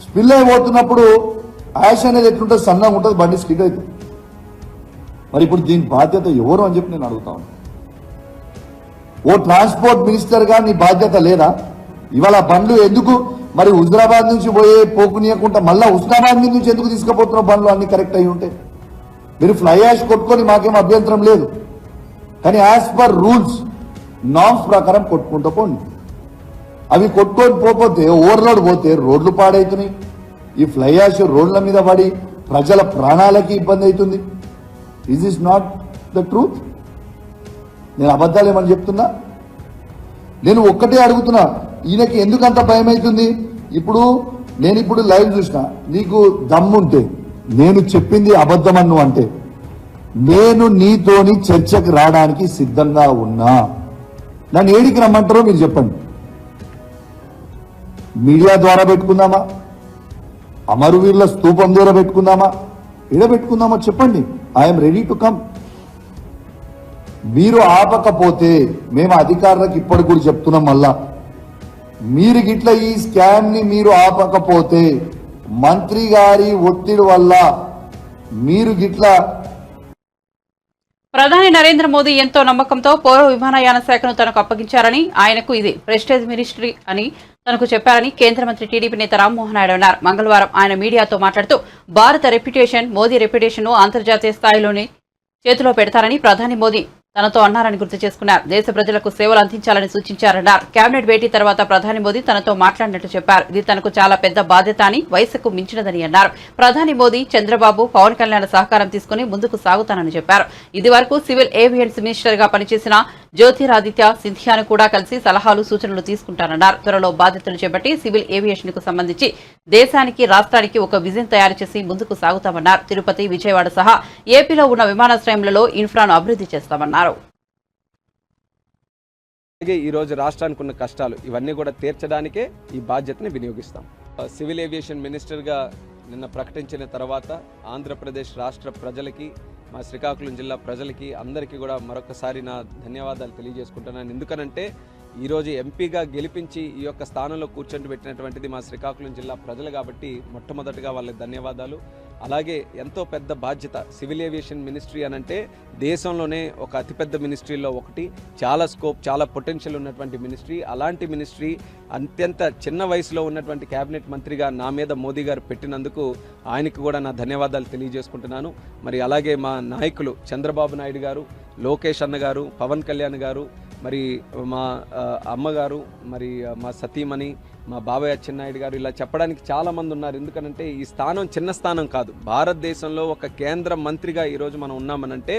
Speaker 7: స్పిల్ అయిపోతున్నప్పుడు యాష్ అనేది ఎట్లుంటుంది, సన్నగా ఉంటుంది, బండి స్కిడ్ అవుతుంది. మరి ఇప్పుడు దీని బాధ్యత ఎవరు అని చెప్పి నేను అడుగుతా ఉన్నాను. ఓ ట్రాన్స్పోర్ట్ మినిస్టర్ గా నీ బాధ్యత లేదా? ఇవాళ బండ్లు ఎందుకు మరి హుజరాబాద్ నుంచి పోకునియకుండా మళ్ళా హుస్నాబాద్ నుంచి ఎందుకు తీసుకుపోతున్న బండ్లు అన్ని కరెక్ట్ అయి ఉంటే? మీరు ఫ్లై యాష్ కొట్టుకొని మాకేం అభ్యంతరం లేదు, కానీ యాజ్ పర్ రూల్స్ నామ్స్ ప్రకారం కొట్టుకుంటూ పోండి. అవి కొట్టుకొని పోతే ఓవర్లోడ్ పోతే రోడ్లు పాడవుతున్నాయి. ఈ ఫ్లై యాష్ రోడ్ల మీద పడి ప్రజల ప్రాణాలకి ఇబ్బంది అవుతుంది. Is is not the truth? నేను అబద్ధాలు ఏమని చెప్తున్నా? నేను ఒక్కటే అడుగుతున్నా, ఈయనకి ఎందుకు అంత భయం అవుతుంది? నేను ఇప్పుడు లైవ్ చూసిన, నీకు దమ్ముంటే నేను చెప్పింది అబద్ధమన్ను అంటే నేను నీతోని చర్చకు రావడానికి సిద్ధంగా ఉన్నా. నన్ను ఏడికి రమ్మంటారో మీరు చెప్పండి. మీడియా ద్వారా పెట్టుకుందామా, అమరవీరుల స్తూపం ద్వారా పెట్టుకుందామా, ఎడబెట్టుకుందామో చెప్పండి. I'm ready to come. మీరు ఆపకపోతే మేము అధికారులకు ఇప్పటికి కూడా చెప్తున్నాం, మళ్ళా మీరు గిట్ల ఈ స్కామ్ ని మీరు ఆపకపోతే మంత్రి గారి ఒత్తిడి వల్ల మీరు గిట్ల
Speaker 1: ప్రధాని నరేంద్ర మోదీ ఎంతో నమ్మకంతో పౌర విమానయాన శాఖను తనకు అప్పగించారని, ఆయనకు ఇది ప్రెస్టేజ్ మినిస్ట్రీ అని తనకు చెప్పారని కేంద్ర మంత్రి టీడీపీ నేత రామ్మోహన్ నాయుడు అన్నారు. మంగళవారం ఆయన మీడియాతో మాట్లాడుతూ భారత రెప్యుటేషన్, మోదీ రెప్యుటేషన్ ను అంతర్జాతీయ స్థాయిలోనే చేతిలో పెడతారని ప్రధాని మోదీ తనతో అన్నారని గుర్తు చేసుకున్నారు. దేశ ప్రజలకు సేవలు అందించాలని సూచించారన్నారు. కేబినెట్ భేటీ తర్వాత ప్రధాని మోదీ తనతో మాట్లాడినట్టు చెప్పారు. ఇది తనకు చాలా పెద్ద బాధ్యత అని, వయసుకు మించినదని అన్నారు. ప్రధాని మోదీ, చంద్రబాబు, పవన్ కళ్యాణ్ సహకారం తీసుకుని ముందుకు సాగుతానని చెప్పారు. ఇది వరకు సివిల్ ఏవియన్స్ మినిస్టర్ గా పనిచేసిన జ్యోతిరాదిత్య సింధియాను కూడా కలిసి సలహాలు, సూచనలు తీసుకుంటారన్నారు. త్వరలో బాధ్యతలు చేపట్టి సివిల్ ఏవియేషన్ కు సంబంధించి దేశానికి, రాష్ట్రానికి ఒక విజన్ తయారు చేసి ముందుకు సాగుతామన్నారు. తిరుపతి, విజయవాడ సహా ఏపీలో ఉన్న విమానాశ్రయంలో ఇన్ఫ్రాను అభివృద్ధి చేస్తామన్నారు.
Speaker 8: అలాగే ఈరోజు రాష్ట్రానికి ఉన్న కష్టాలు ఇవన్నీ కూడా తీర్చడానికే ఈ బాధ్యతని వినియోగిస్తాం. సివిల్ ఏవియేషన్ మినిస్టర్గా నిన్న ప్రకటించిన తర్వాత ఆంధ్రప్రదేశ్ రాష్ట్ర ప్రజలకి, మా శ్రీకాకుళం జిల్లా ప్రజలకి అందరికీ కూడా మరొకసారి నా ధన్యవాదాలు తెలియజేసుకుంటున్నాను. ఎందుకనంటే ఈరోజు ఎంపీగా గెలిపించి ఈ యొక్క స్థానంలో కూర్చొని పెట్టినటువంటిది మా శ్రీకాకుళం జిల్లా ప్రజలు కాబట్టి మొట్టమొదటిగా వాళ్ళకి ధన్యవాదాలు. అలాగే ఎంతో పెద్ద బాధ్యత సివిల్ ఏవియేషన్ మినిస్ట్రీ అనంటే దేశంలోనే ఒక అతిపెద్ద మినిస్ట్రీలో ఒకటి, చాలా స్కోప్, చాలా పొటెన్షియల్ ఉన్నటువంటి మినిస్ట్రీ. అలాంటి మినిస్ట్రీ అత్యంత చిన్న వయసులో ఉన్నటువంటి కేబినెట్ మంత్రిగా నా మీద మోదీ గారు పెట్టినందుకు ఆయనకు కూడా నా ధన్యవాదాలు తెలియజేసుకుంటున్నాను. మరి అలాగే మా నాయకులు చంద్రబాబు నాయుడు గారు, లోకేష్ అన్న గారు, పవన్ కళ్యాణ్ గారు, మరి మా అమ్మగారు, మరి మా సతీమణి, మా బాబాయ్ అచ్చెన్నాయుడు గారు, ఇలా చెప్పడానికి చాలామంది ఉన్నారు. ఎందుకనంటే ఈ స్థానం చిన్న స్థానం కాదు. భారతదేశంలో ఒక కేంద్ర మంత్రిగా ఈరోజు మనం ఉన్నామనంటే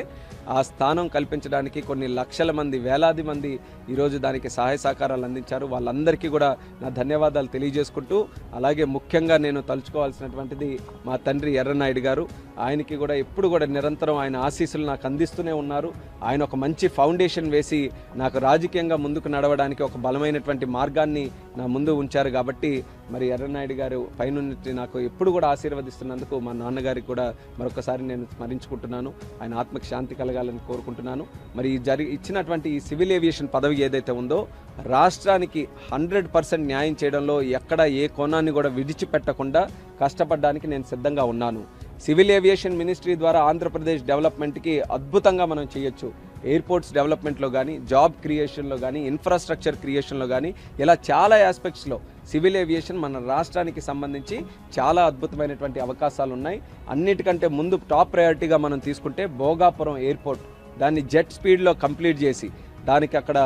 Speaker 8: ఆ స్థానం కల్పించడానికి కొన్ని లక్షల మంది, వేలాది మంది ఈరోజు దానికి సహాయ సహకారాలు అందించారు. వాళ్ళందరికీ కూడా నా ధన్యవాదాలు తెలియజేసుకుంటూ, అలాగే ముఖ్యంగా నేను తలుచుకోవాల్సినటువంటిది మా తండ్రి ఎర్రనాయుడు గారు. ఆయనకి కూడా ఎప్పుడు కూడా నిరంతరం ఆయన ఆశీస్సులు నాకు అందిస్తూనే ఉన్నారు. ఆయన ఒక మంచి ఫౌండేషన్ వేసి నాకు రాజకీయంగా ముందుకు నడవడానికి ఒక బలమైనటువంటి మార్గాన్ని నా ముందు ఉంచారు. కాబట్టి మరి ఎర్రనాయుడు గారు పైనుండి నాకు ఎప్పుడు కూడా ఆశీర్వదిస్తున్నందుకు మా నాన్నగారికి కూడా మరొకసారి నేను స్మరించుకుంటున్నాను. ఆయన ఆత్మకి శాంతి కలగాలని కోరుకుంటున్నాను. మరి ఇచ్చినటువంటి ఈ సివిల్ ఏవియేషన్ పదవి ఏదైతే ఉందో రాష్ట్రానికి 100% న్యాయం చేయడంలో ఎక్కడ ఏ కోణాన్ని కూడా విడిచిపెట్టకుండా కష్టపడడానికి నేను సిద్ధంగా ఉన్నాను. సివిల్ ఏవియేషన్ మినిస్ట్రీ ద్వారా ఆంధ్రప్రదేశ్ డెవలప్మెంట్కి అద్భుతంగా మనం చేయొచ్చు. ఎయిర్పోర్ట్స్ డెవలప్మెంట్లో కానీ, జాబ్ క్రియేషన్లో కానీ, ఇన్ఫ్రాస్ట్రక్చర్ క్రియేషన్లో కానీ, ఇలా చాలా ఆస్పెక్ట్స్లో సివిల్ ఏవియేషన్ మన రాష్ట్రానికి సంబంధించి చాలా అద్భుతమైనటువంటి అవకాశాలు ఉన్నాయి. అన్నిటికంటే ముందు టాప్ ప్రయారిటీగా మనం తీసుకుంటే భోగాపురం ఎయిర్పోర్ట్, దాన్ని జెట్ స్పీడ్లో కంప్లీట్ చేసి దానికి అక్కడ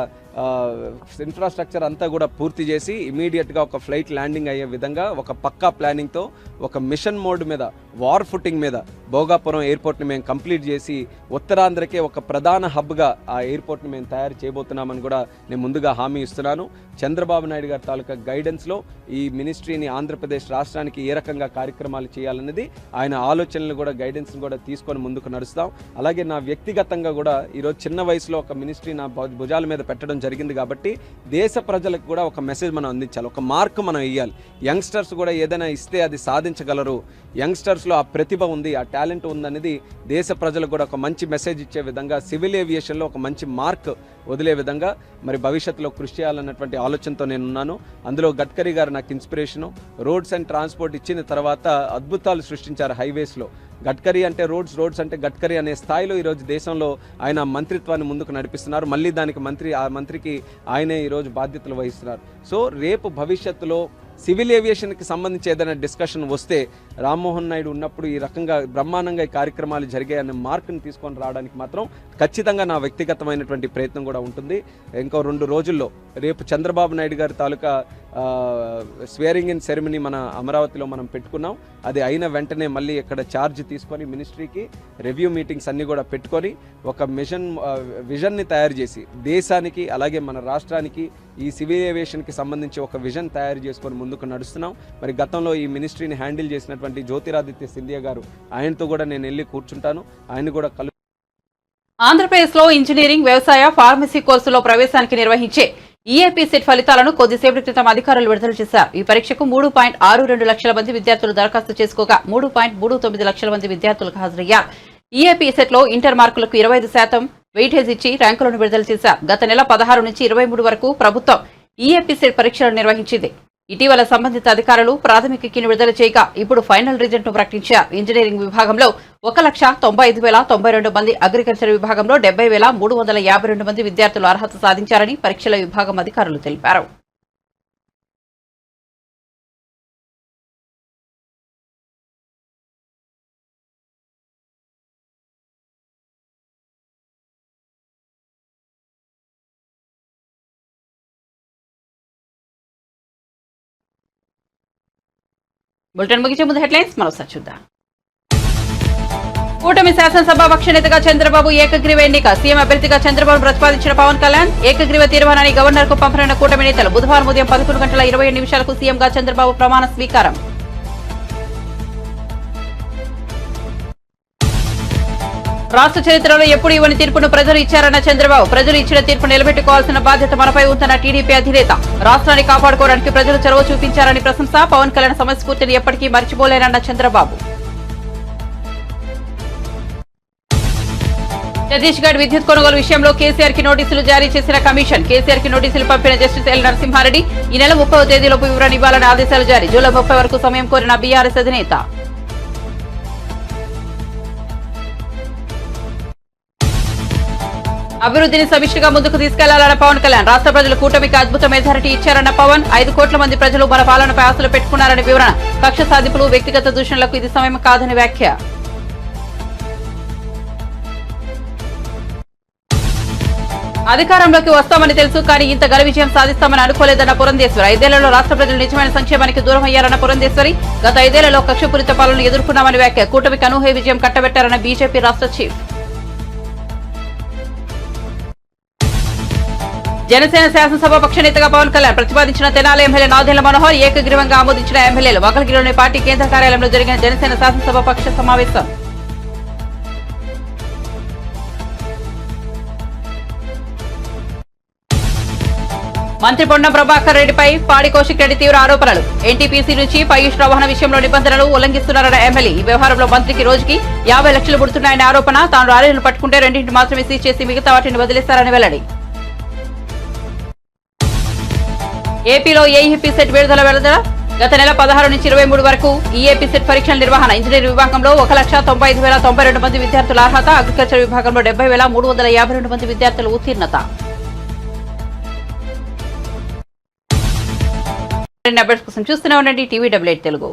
Speaker 8: ఇన్ఫ్రాస్ట్రక్చర్ అంతా కూడా పూర్తి చేసి ఇమీడియట్గా ఒక ఫ్లైట్ ల్యాండింగ్ అయ్యే విధంగా ఒక పక్కా ప్లానింగ్తో ఒక మిషన్ మోడ్ మీద, వార్ ఫుటింగ్ మీద భోగాపురం ఎయిర్పోర్ట్ని మేము కంప్లీట్ చేసి ఉత్తరాంధ్రకే ఒక ప్రధాన హబ్గా ఆ ఎయిర్పోర్ట్ని మేము తయారు చేయబోతున్నామని కూడా నేను ముందుగా హామీ ఇస్తున్నాను. చంద్రబాబు నాయుడు గారి తాలూకా గైడెన్స్లో ఈ మినిస్ట్రీని ఆంధ్రప్రదేశ్ రాష్ట్రానికి ఏ రకంగా కార్యక్రమాలు చేయాలన్నది ఆయన ఆలోచనలు కూడా, గైడెన్స్ని కూడా తీసుకొని ముందుకు నడుస్తాం. అలాగే నా వ్యక్తిగతంగా కూడా ఈరోజు చిన్న వయసులో ఒక మినిస్ట్రీ నా భుజాల మీద పెట్టడం జరిగింది కాబట్టి దేశ ప్రజలకు కూడా ఒక మెసేజ్ మనం అందించాలి, ఒక మార్క్ మనం ఇవ్వాలి. యంగ్స్టర్స్ కూడా ఏదైనా ఇస్తే అది సాధించగలరు, యంగ్స్టర్స్లో ఆ ప్రతిభ ఉంది, ఆ టాలెంట్ ఉందనేది దేశ ప్రజలకు కూడా ఒక మంచి మెసేజ్ ఇచ్చే విధంగా సివిల్ ఏవియేషన్లో ఒక మంచి మార్క్ వదిలే విధంగా మరి భవిష్యత్తులో కృషి చేయాలన్నటువంటి ఆలోచనతో నేను ఉన్నాను. అందులో గడ్కరీ గారు నాకు ఇన్స్పిరేషను. రోడ్స్ అండ్ ట్రాన్స్పోర్ట్ ఇచ్చిన తర్వాత అద్భుతాలు సృష్టించారు హైవేస్లో. గడ్కరీ అంటే రోడ్స్ అంటే గడ్కరీ అనే స్థాయిలో ఈరోజు దేశంలో ఆయన మంత్రిత్వాన్ని ముందుకు నడిపిస్తున్నారు. మళ్ళీ దానికి ఆ మంత్రికి ఆయనే ఈరోజు బాధ్యతలు వహిస్తున్నారు. సో రేపు భవిష్యత్తులో సివిల్ ఏవియేషన్కి సంబంధించి ఏదైనా డిస్కషన్ వస్తే రామ్మోహన్ నాయుడు ఉన్నప్పుడు ఈ రకంగా బ్రహ్మాండంగా ఈ కార్యక్రమాలు జరిగాయనే మార్కుని తీసుకొని రావడానికి మాత్రం ఖచ్చితంగా నా వ్యక్తిగతమైనటువంటి ప్రయత్నం కూడా ఉంటుంది. ఇంకో 2 రోజుల్లో రేపు చంద్రబాబు నాయుడు గారి తాలూకా స్వేరింగ్ ఇన్ సెరమనీ మన అమరావతిలో మనం పెట్టుకున్నాం. అది అయిన వెంటనే మళ్ళీ ఇక్కడ ఛార్జ్ తీసుకొని మినిస్ట్రీకి రివ్యూ మీటింగ్స్ అన్నీ కూడా పెట్టుకొని ఒక విజన్ని తయారు చేసి దేశానికి అలాగే మన రాష్ట్రానికి ఈ సివిల్ ఏవియేషన్కి సంబంధించి ఒక విజన్ తయారు చేసుకొని ముందుకు నడుస్తున్నాం. మరి గతంలో ఈ మినిస్ట్రీని హ్యాండిల్ చేసినటువంటి జ్యోతిరాదిత్య సింధియా గారు, ఆయనతో కూడా నేను వెళ్ళి కూర్చుంటాను. ఆయన కూడా ఆంధ్రప్రదేశ్లో
Speaker 1: ఇంజనీరింగ్, వ్యవసాయ, ఫార్మసీ కోర్సులో ప్రవేశానికి నిర్వహించే ఈఏపీ సెట్ ఫలితాలను కొద్దిసేపటి క్రితం అధికారులు విడుదల చేశారు. ఈ పరీక్షకు 3.62 లక్షల మంది విద్యార్థులు దరఖాస్తు చేసుకోగా 3.39 లక్షల మంది విద్యార్థులకు హాజరయ్యారు. ఈఏపీ సెట్ లో ఇంటర్ మార్కులకు 25% వెయిటేజ్ ఇచ్చి ర్యాంకులను విడుదల చేశారు. గత నెల 16 నుంచి 23 వరకు ప్రభుత్వం ఈఏపీ సెట్ పరీక్షలు నిర్వహించింది. ఇటీవల సంబంధిత అధికారులు ప్రాథమిక కీని విడుదల చేయగా ఇప్పుడు ఫైనల్ రిజల్ట్ ను ప్రకటించారు. ఇంజనీరింగ్ విభాగంలో 1,95,092 మంది, అగ్రికల్చర్ విభాగంలో 70,352 మంది విద్యార్థులు అర్హత సాధించారని పరీక్షల విభాగం అధికారులు తెలిపారు. బులెటిన్ ముగించే ముందు హెడ్లైన్స్ మరోసారి చూద్దాం. కూటమి శాసనసభాపక్ష నేతగా చంద్రబాబు ఏకగ్రీవ ఎన్నిక. సీఎం అభ్యర్థిగా చంద్రబాబు ప్రతిపాదించిన పవన్ కళ్యాణ్ ఏకగ్రీవ తీర్మానాన్ని గవర్నర్ కు పంపిన కూటమి నేతలు. బుధవారం ఉదయం 11:27 సీఎంగా చంద్రబాబు ప్రమాణ స్వీకారం. రాష్ట్ర చరిత్రలో ఎప్పుడు ఇవ్వని తీర్పును ప్రజలు ఇచ్చారన్న చంద్రబాబు. ప్రజలు ఇచ్చిన తీర్పు నిలబెట్టుకోవాల్సిన బాధ్యత మనపై ఉందన్న టీడీపీ అధినేత. రాష్ట్రాన్ని కాపాడుకోవడానికి ప్రజలు చొరవ చూపించారని ప్రశంస. పవన్ కళ్యాణ్ సమయస్ఫూర్తిని ఎప్పటికీ మర్చిపోలేనన్న చంద్రబాబు. ఛత్తీస్గఢ్ విద్యుత్ కొనుగోలు విషయంలో కేసీఆర్ కి నోటీసులు జారీ చేసిన కమిషన్. కేసీఆర్ కి నోటీసులు పంపిన జస్టిస్ ఎల్ నరసింహారెడ్డి ఈ నెల 30వ తేదీలోపు వివరణ ఇవ్వాలని ఆదేశాలు జారీ. జూలై 30 వరకు సమయం కోరిన బీఆర్ఎస్ అధినేత. అభివృద్ధిని సమిష్టిగా ముందుకు తీసుకెళ్లాలన్న పవన్ కళ్యాణ్. రాష్ట్ర ప్రజలు కూటమికి అద్భుత మెజారిటీ ఇచ్చారన్న పవన్. 5 కోట్ల మంది ప్రజలు మన పాలనపై ఆశలు పెట్టుకున్నారని వివరణ. కక్ష సాధింపులు, వ్యక్తిగత దూషణలకు ఇది సమయం కాదని వ్యాఖ్య. అధికారంలోకి వస్తామని తెలుసు, కానీ ఇంత ఘన విజయం సాధిస్తామని అనుకోలేదన్న పురంధేశ్వరి. 5 ఏళ్లలో రాష్ట్ర ప్రజలు నిజమైన సంక్షేమానికి దూరం అయ్యారన్న పురంధేశ్వరి. గత 5 ఏళ్లలో కక్షపూరిత పాలనను ఎదుర్కొన్నామని వ్యాఖ్య. కూటమికి అనూహ్య విజయం కట్టబెట్టారన్న బీజేపీ రాష్ట్ర చీఫ్. జనసేన శాసనసభ పక్ష నేతగా పవన్ కళ్యాణ్ ప్రతిపాదించిన తెనాలి ఎమ్మెల్యే నాదెళ్ల మనోహర్ ఏకగ్రీవంగా ఆమోదించిన ఎమ్మెల్యేలు. మంగళగిరిలోని పార్టీ కేంద్ర కార్యాలయంలో జరిగిన జనసేన శాసనసభ పక్ష సమావేశం. మంత్రి పొన్నం ప్రభాకర్ రెడ్డిపై పాడి కౌశిక్ రెడ్డి తీవ్ర ఆరోపణలు. ఎన్టీపీసీ నుంచి పయూష్ రవాణా విషయంలో నిబంధనలు ఉల్లంఘిస్తున్నారన్న ఎమ్మెల్యే. ఈ వ్యవహారంలో మంత్రికి రోజుకి 50 లక్షలు పుడుతున్నాయనే ఆరోపణ. తాను లారీలను పట్టుకుంటే 2 మాత్రమే సీజ్ చేసి మిగతా వాటిని వదిలేస్తారని వెల్లడి. ఏపీలో ఏఈపీ సెట్ విడుదల. గత నెల 16 నుంచి 23 వరకు ఈఏపీ సెట్ పరీక్షల నిర్వహణ. ఇంజనీరింగ్ విభాగంలో 1,95,092 మంది విద్యార్థుల అర్హత. అగ్రికల్చర్ విభాగంలో 70,352 మంది విద్యార్థుల ఉత్తీర్ణత. అప్డేట్స్ కోసం చూస్తూనే ఉండండి TVW తెలుగు.